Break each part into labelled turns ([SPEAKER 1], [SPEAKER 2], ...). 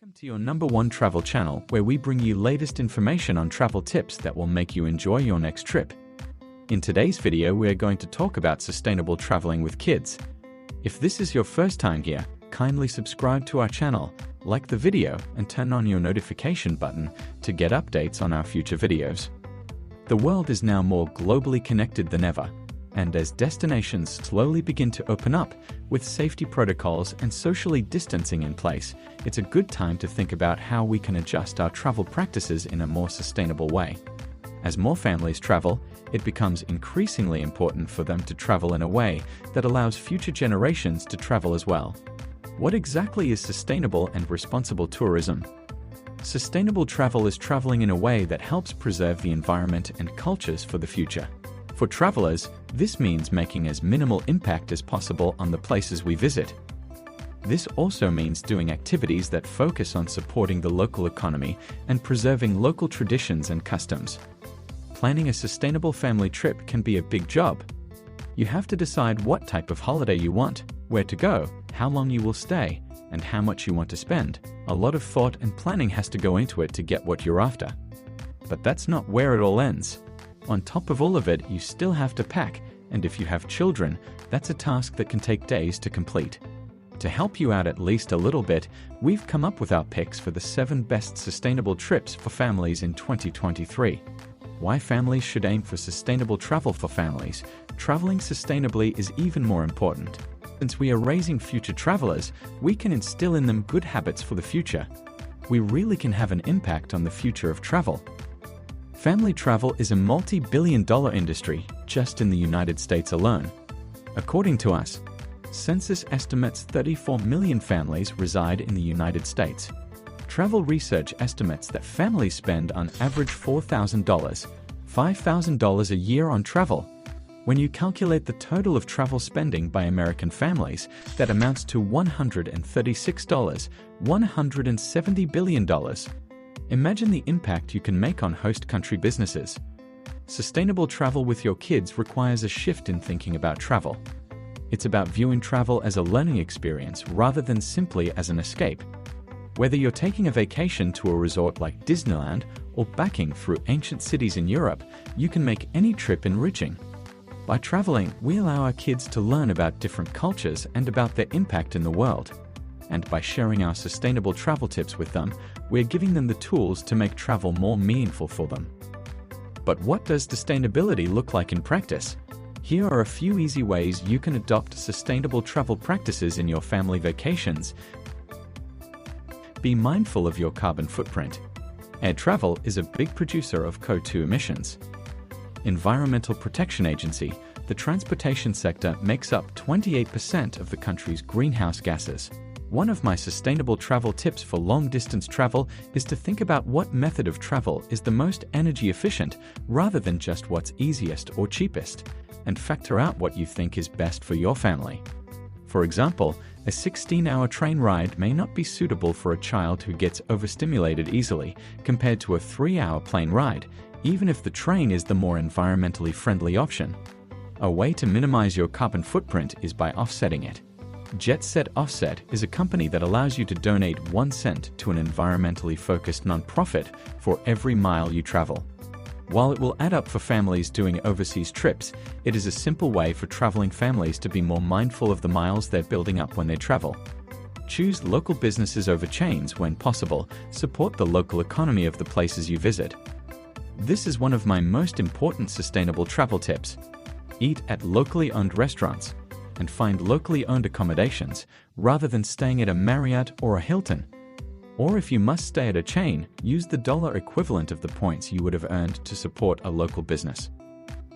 [SPEAKER 1] Welcome to your #1 travel channel, where we bring you latest information on travel tips that will make you enjoy your next trip. In today's video, we are going to talk about sustainable traveling with kids. If this is your first time here, kindly subscribe to our channel, like the video, and turn on your notification button to get updates on our future videos. The world is now more globally connected than ever, and as destinations slowly begin to open up, with safety protocols and socially distancing in place, it's a good time to think about how we can adjust our travel practices in a more sustainable way. As more families travel, it becomes increasingly important for them to travel in a way that allows future generations to travel as well. What exactly is sustainable and responsible tourism? Sustainable travel is traveling in a way that helps preserve the environment and cultures for the future. For travelers, this means making as minimal impact as possible on the places we visit. This also means doing activities that focus on supporting the local economy and preserving local traditions and customs. Planning a sustainable family trip can be a big job. You have to decide what type of holiday you want, where to go, how long you will stay, and how much you want to spend. A lot of thought and planning has to go into it to get what you're after. But that's not where it all ends. On top of all of it, you still have to pack, and if you have children, that's a task that can take days to complete. To help you out at least a little bit, we've come up with our picks for the 7 best sustainable trips for families in 2023. Why families should aim for sustainable travel for families. Traveling sustainably is even more important. Since we are raising future travelers, we can instill in them good habits for the future. We really can have an impact on the future of travel. Family travel is a multi-billion-dollar industry just in the United States alone. According to us, census estimates 34 million families reside in the United States. Travel research estimates that families spend on average $4,000, $5,000 a year on travel. When you calculate the total of travel spending by American families, that amounts to $136, $170 billion. Imagine the impact you can make on host country businesses. Sustainable travel with your kids requires a shift in thinking about travel. It's about viewing travel as a learning experience rather than simply as an escape. Whether you're taking a vacation to a resort like Disneyland or backing through ancient cities in Europe, you can make any trip enriching. By traveling, we allow our kids to learn about different cultures and about their impact in the world. And by sharing our sustainable travel tips with them, we're giving them the tools to make travel more meaningful for them. But what does sustainability look like in practice? Here are a few easy ways you can adopt sustainable travel practices in your family vacations. Be mindful of your carbon footprint. Air travel is a big producer of CO2 emissions. Environmental Protection Agency, the transportation sector makes up 28% of the country's greenhouse gases. One of my sustainable travel tips for long-distance travel is to think about what method of travel is the most energy efficient rather than just what's easiest or cheapest, and factor out what you think is best for your family. For example, a 16-hour train ride may not be suitable for a child who gets overstimulated easily compared to a 3-hour plane ride, even if the train is the more environmentally friendly option. A way to minimize your carbon footprint is by offsetting it. Jet Set Offset is a company that allows you to donate 1 cent to an environmentally focused nonprofit for every mile you travel. While it will add up for families doing overseas trips, it is a simple way for traveling families to be more mindful of the miles they're building up when they travel. Choose local businesses over chains when possible. Support the local economy of the places you visit. This is one of my most important sustainable travel tips. Eat at locally owned restaurants and find locally owned accommodations rather than staying at a Marriott or a Hilton. Or if you must stay at a chain, use the dollar equivalent of the points you would have earned to support a local business.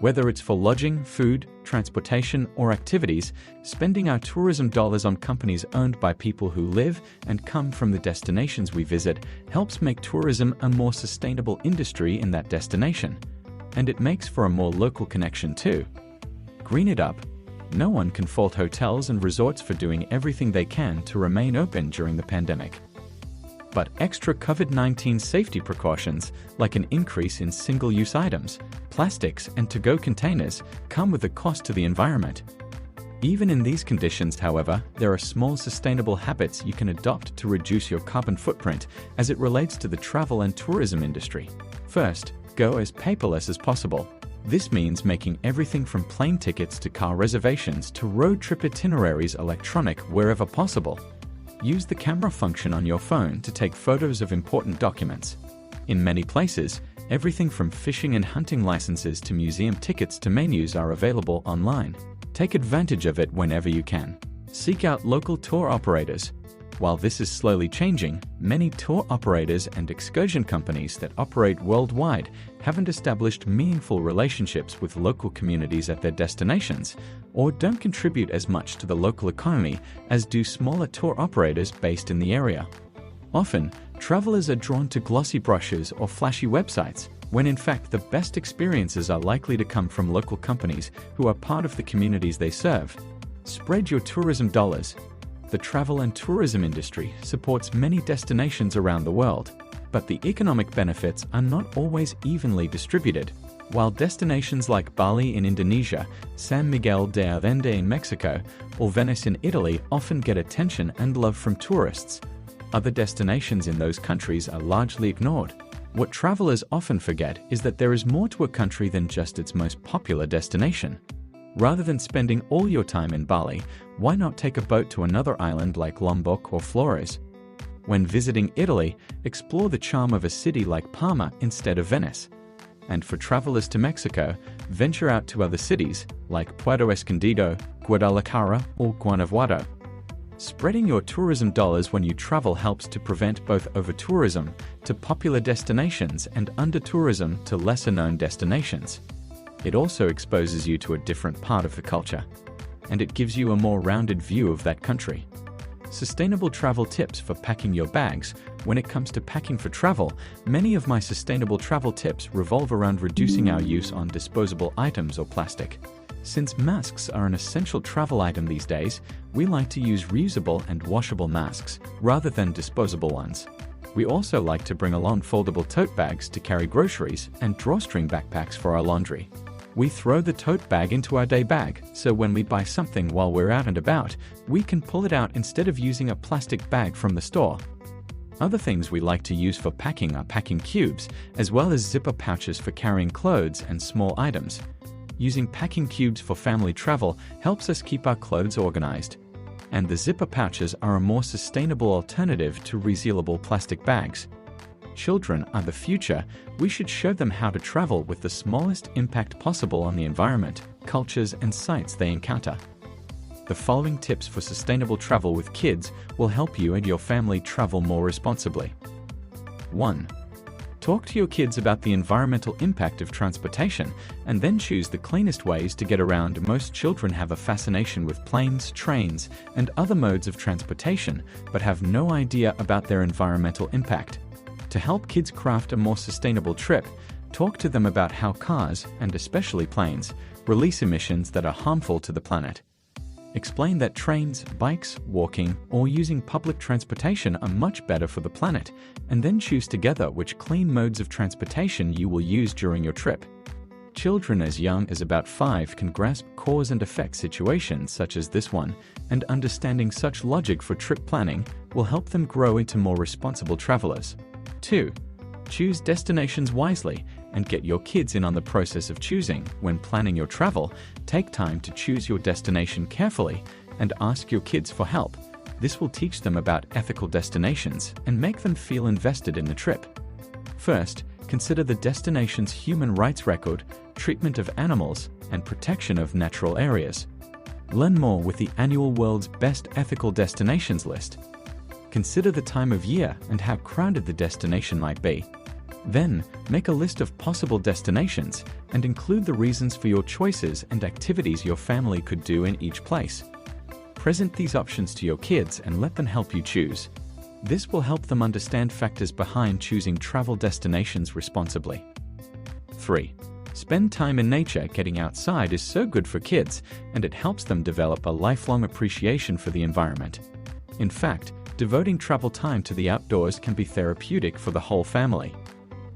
[SPEAKER 1] Whether it's for lodging, food, transportation, or activities, spending our tourism dollars on companies owned by people who live and come from the destinations we visit helps make tourism a more sustainable industry in that destination. And it makes for a more local connection too. Green it up. No one can fault hotels and resorts for doing everything they can to remain open during the pandemic. But extra COVID-19 safety precautions, like an increase in single-use items, plastics, and to-go containers, come with a cost to the environment. Even in these conditions, however, there are small sustainable habits you can adopt to reduce your carbon footprint as it relates to the travel and tourism industry. First, go as paperless as possible. This means making everything from plane tickets to car reservations to road trip itineraries electronic wherever possible. Use the camera function on your phone to take photos of important documents. In many places, everything from fishing and hunting licenses to museum tickets to menus are available online. Take advantage of it whenever you can. Seek out local tour operators. While this is slowly changing, many tour operators and excursion companies that operate worldwide haven't established meaningful relationships with local communities at their destinations, or don't contribute as much to the local economy as do smaller tour operators based in the area. Often, travelers are drawn to glossy brochures or flashy websites, when in fact the best experiences are likely to come from local companies who are part of the communities they serve. Spread your tourism dollars. The travel and tourism industry supports many destinations around the world, but the economic benefits are not always evenly distributed. While destinations like Bali in Indonesia, San Miguel de Allende in Mexico, or Venice in Italy often get attention and love from tourists, other destinations in those countries are largely ignored. What travelers often forget is that there is more to a country than just its most popular destination. Rather than spending all your time in Bali, why not take a boat to another island like Lombok or Flores? When visiting Italy, explore the charm of a city like Parma instead of Venice. And for travelers to Mexico, venture out to other cities like Puerto Escondido, Guadalajara, or Guanajuato. Spreading your tourism dollars when you travel helps to prevent both over-tourism to popular destinations and under-tourism to lesser-known destinations. It also exposes you to a different part of the culture, and it gives you a more rounded view of that country. Sustainable travel tips for packing your bags. When it comes to packing for travel, many of my sustainable travel tips revolve around reducing our use on disposable items or plastic. Since masks are an essential travel item these days, we like to use reusable and washable masks rather than disposable ones. We also like to bring along foldable tote bags to carry groceries and drawstring backpacks for our laundry. We throw the tote bag into our day bag, so when we buy something while we're out and about, we can pull it out instead of using a plastic bag from the store. Other things we like to use for packing are packing cubes, as well as zipper pouches for carrying clothes and small items. Using packing cubes for family travel helps us keep our clothes organized. And the zipper pouches are a more sustainable alternative to resealable plastic bags. Children are the future. We should show them how to travel with the smallest impact possible on the environment, cultures, and sites they encounter. The following tips for sustainable travel with kids will help you and your family travel more responsibly. 1. Talk to your kids about the environmental impact of transportation and then choose the cleanest ways to get around. Most children have a fascination with planes, trains, and other modes of transportation, but have no idea about their environmental impact. To help kids craft a more sustainable trip, talk to them about how cars, and especially planes, release emissions that are harmful to the planet. Explain that trains, bikes, walking, or using public transportation are much better for the planet, and then choose together which clean modes of transportation you will use during your trip. Children as young as about 5 can grasp cause and effect situations such as this one, and understanding such logic for trip planning will help them grow into more responsible travelers. 2. Choose destinations wisely and get your kids in on the process of choosing. When planning your travel, take time to choose your destination carefully and ask your kids for help. This will teach them about ethical destinations and make them feel invested in the trip. First, consider the destination's human rights record, treatment of animals, and protection of natural areas. Learn more with the annual World's Best Ethical Destinations list. Consider the time of year and how crowded the destination might be. Then, make a list of possible destinations and include the reasons for your choices and activities your family could do in each place. Present these options to your kids and let them help you choose. This will help them understand factors behind choosing travel destinations responsibly. 3. Spend time in nature. Getting outside is so good for kids, and it helps them develop a lifelong appreciation for the environment. In fact, devoting travel time to the outdoors can be therapeutic for the whole family.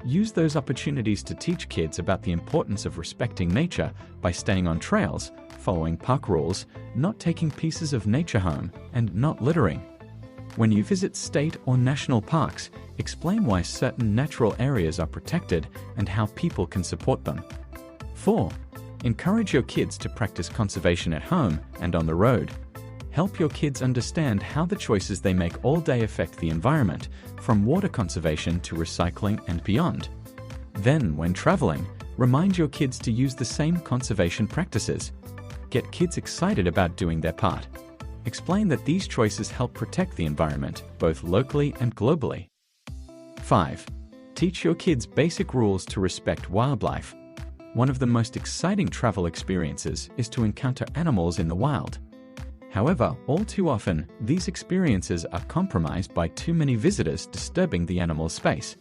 [SPEAKER 1] Use those opportunities to teach kids about the importance of respecting nature by staying on trails, following park rules, not taking pieces of nature home, and not littering. When you visit state or national parks, explain why certain natural areas are protected and how people can support them. 4. Encourage your kids to practice conservation at home and on the road. Help your kids understand how the choices they make all day affect the environment, from water conservation to recycling and beyond. Then, when traveling, remind your kids to use the same conservation practices. Get kids excited about doing their part. Explain that these choices help protect the environment, both locally and globally. 5. Teach your kids basic rules to respect wildlife. One of the most exciting travel experiences is to encounter animals in the wild. However, all too often, these experiences are compromised by too many visitors disturbing the animal's space.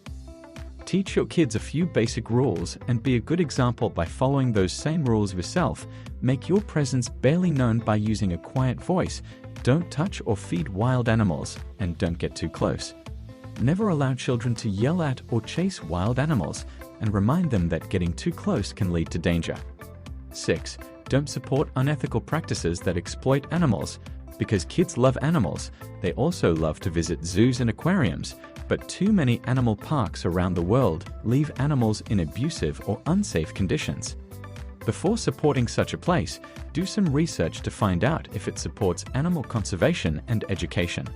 [SPEAKER 1] Teach your kids a few basic rules and be a good example by following those same rules yourself. Make your presence barely known by using a quiet voice. Don't touch or feed wild animals, and don't get too close. Never allow children to yell at or chase wild animals, and remind them that getting too close can lead to danger. 6. Don't support unethical practices that exploit animals. Because kids love animals, they also love to visit zoos and aquariums, but too many animal parks around the world leave animals in abusive or unsafe conditions. Before supporting such a place, do some research to find out if it supports animal conservation and education.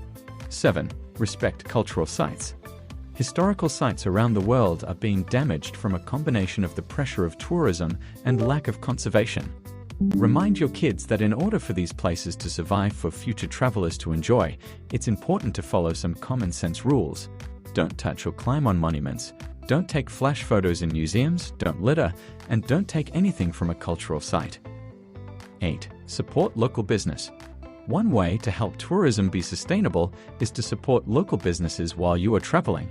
[SPEAKER 1] 7. Respect cultural sites. Historical sites around the world are being damaged from a combination of the pressure of tourism and lack of conservation. Remind your kids that in order for these places to survive for future travelers to enjoy, it's important to follow some common sense rules. Don't touch or climb on monuments, don't take flash photos in museums, don't litter, and don't take anything from a cultural site. 8. Support local business. One way to help tourism be sustainable is to support local businesses while you are traveling.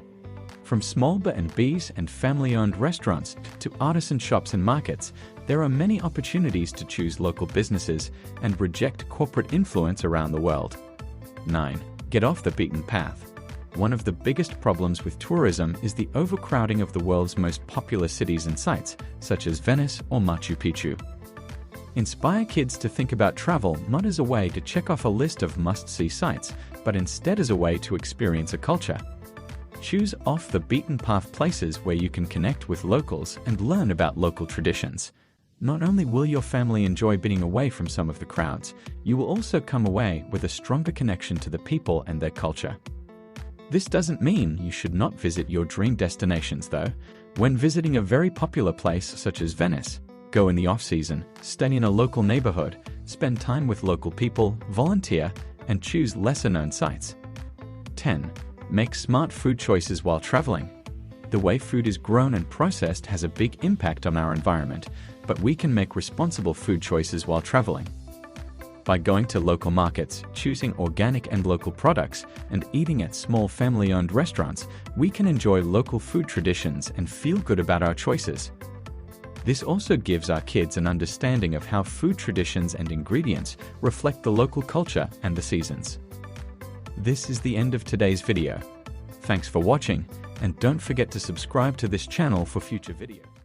[SPEAKER 1] From small B&Bs and family-owned restaurants to artisan shops and markets, there are many opportunities to choose local businesses and reject corporate influence around the world. 9. Get off the beaten path. One of the biggest problems with tourism is the overcrowding of the world's most popular cities and sites, such as Venice or Machu Picchu. Inspire kids to think about travel not as a way to check off a list of must-see sites, but instead as a way to experience a culture. Choose off-the-beaten-path places where you can connect with locals and learn about local traditions. Not only will your family enjoy being away from some of the crowds, you will also come away with a stronger connection to the people and their culture. This doesn't mean you should not visit your dream destinations, though. When visiting a very popular place such as Venice, go in the off-season, stay in a local neighborhood, spend time with local people, volunteer, and choose lesser-known sites. 10. Make smart food choices while traveling. The way food is grown and processed has a big impact on our environment, but we can make responsible food choices while traveling. By going to local markets, choosing organic and local products, and eating at small family-owned restaurants, we can enjoy local food traditions and feel good about our choices. This also gives our kids an understanding of how food traditions and ingredients reflect the local culture and the seasons. This is the end of today's video. Thanks for watching, and don't forget to subscribe to this channel for future videos.